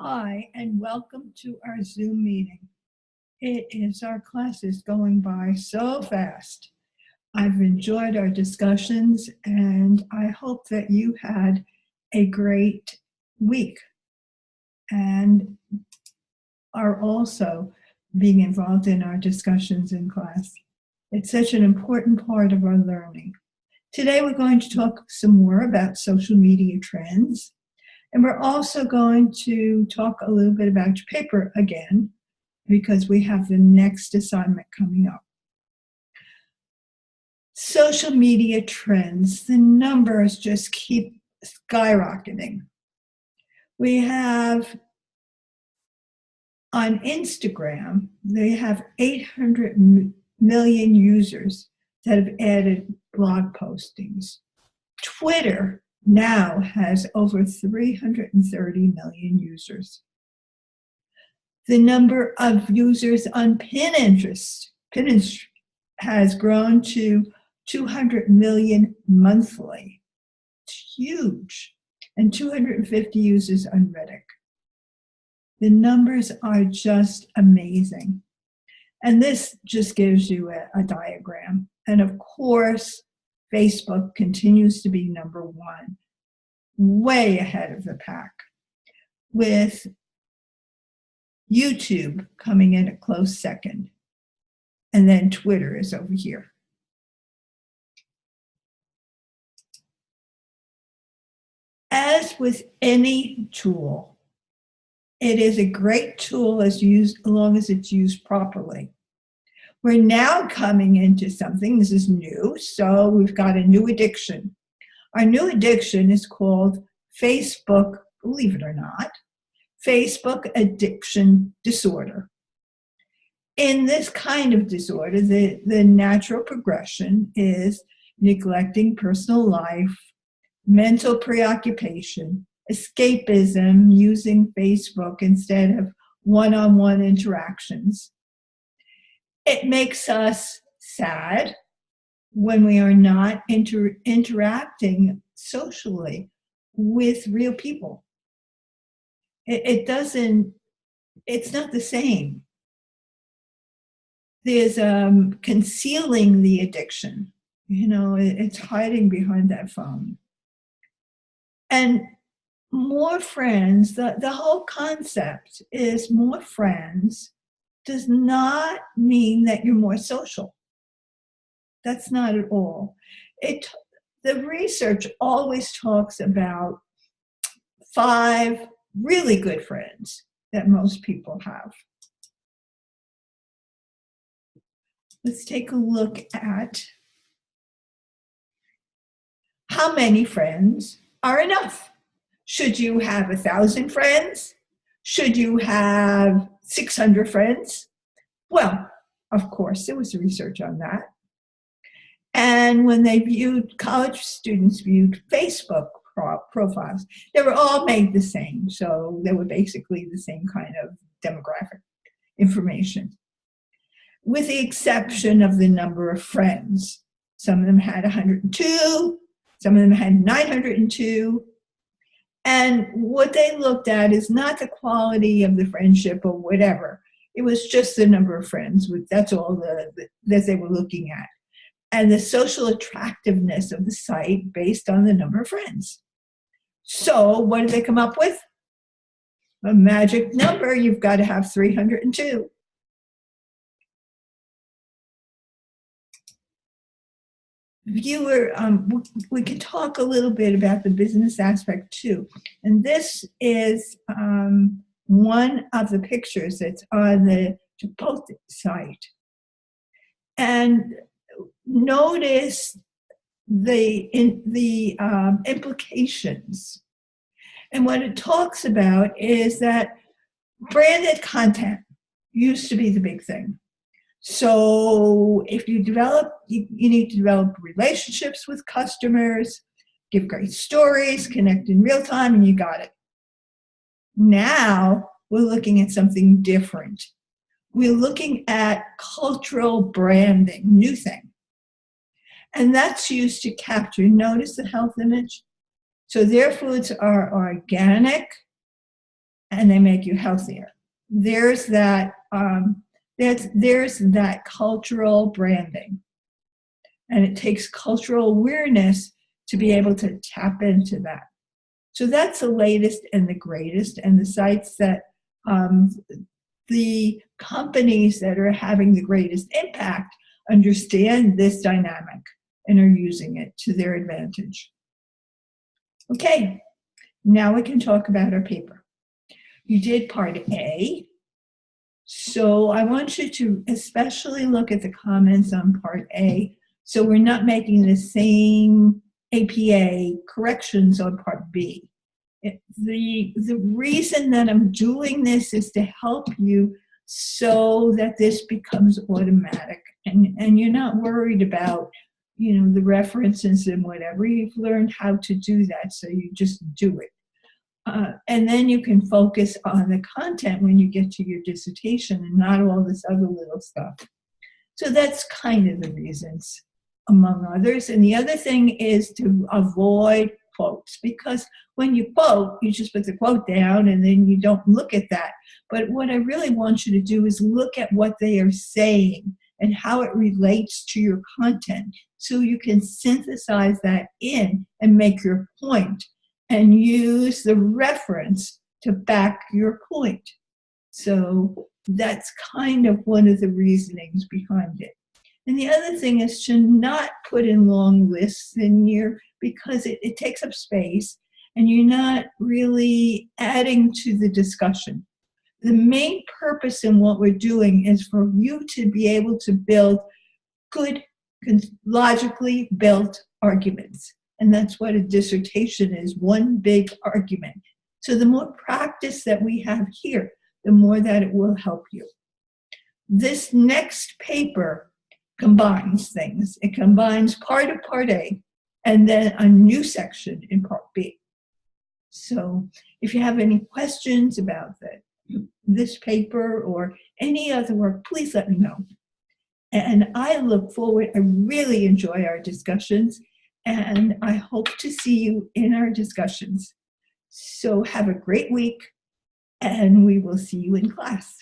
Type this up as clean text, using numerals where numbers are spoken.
Hi, and welcome to our Zoom meeting. Our class is going by so fast. I've enjoyed our discussions, and I hope that you had a great week and are also being involved in our discussions in class. It's such an important part of our learning. Today, we're going to talk some more about social media trends. And we're also going to talk a little bit about your paper again, because we have the next assignment coming up. Social media trends, the numbers just keep skyrocketing. We have on Instagram, they have 800 million users that have added blog postings. Twitter now has over 330 million users. The number of users on Pinterest has grown to 200 million monthly. It's huge. And 250 users on Reddit. The numbers are just amazing. And this just gives you a diagram. And of course, Facebook continues to be number one, way ahead of the pack, with YouTube coming in a close second. And then Twitter is over here. As with any tool, it is a great tool as long as it's used properly. We're now coming into something, this is new, so we've got a new addiction. Our new addiction is called Facebook, believe it or not, Facebook addiction disorder. In this kind of disorder, the natural progression is neglecting personal life, mental preoccupation, escapism, using Facebook instead of one-on-one interactions. It makes us sad when we are not interacting socially with real people. It's not the same. There's concealing the addiction. It's hiding behind that phone. And more friends, the whole concept is more friends does not mean that you're more social. That's not at all. The research always talks about 5 really good friends that most people have. Let's take a look at how many friends are enough. Should you have 1,000 friends? Should you have 600 friends? Well, of course, there was research on that. And when college students viewed Facebook profiles, they were all made the same. So they were basically the same kind of demographic information, with the exception of the number of friends. Some of them had 102, some of them had 902. And what they looked at is not the quality of the friendship or whatever. It was just the number of friends. That's all that they were looking at. And the social attractiveness of the site based on the number of friends. So what did they come up with? A magic number, you've got to have 302. We could talk a little bit about the business aspect too. And this is one of the pictures that's on the Chipotle site. And notice the implications. And what it talks about is that branded content used to be the big thing. So if you need to develop relationships with customers, give great stories, connect in real time, and you got it. Now we're looking at something different. We're looking at cultural branding, new thing. And that's used to capture, notice the health image? So their foods are organic and they make you healthier. There's that there's that cultural branding, and it takes cultural awareness to be able to tap into that. So that's the latest and the greatest, and the sites that the companies that are having the greatest impact understand this dynamic and are using it to their advantage. Okay, now we can talk about our paper. You did part A, so I want you to especially look at the comments on part A, so we're not making the same APA corrections on part B. The reason that I'm doing this is to help you so that this becomes automatic, and you're not worried about, the references and whatever. You've learned how to do that, so you just do it. And then you can focus on the content when you get to your dissertation and not all this other little stuff. So that's kind of the reasons, among others. And the other thing is to avoid quotes, because when you quote, you just put the quote down and then you don't look at that. But what I really want you to do is look at what they are saying and how it relates to your content, so you can synthesize that in and make your point and use the reference to back your point. So that's kind of one of the reasonings behind it. And the other thing is to not put in long lists because it takes up space and you're not really adding to the discussion. The main purpose in what we're doing is for you to be able to build good, logically built arguments. And that's what a dissertation is, one big argument. So the more practice that we have here, the more that it will help you. This next paper combines things. It combines part of part A and then a new section in part B. So if you have any questions about this paper or any other work, please let me know. And I look forward, I really enjoy our discussions, and I hope to see you in our discussions. So have a great week, and we will see you in class.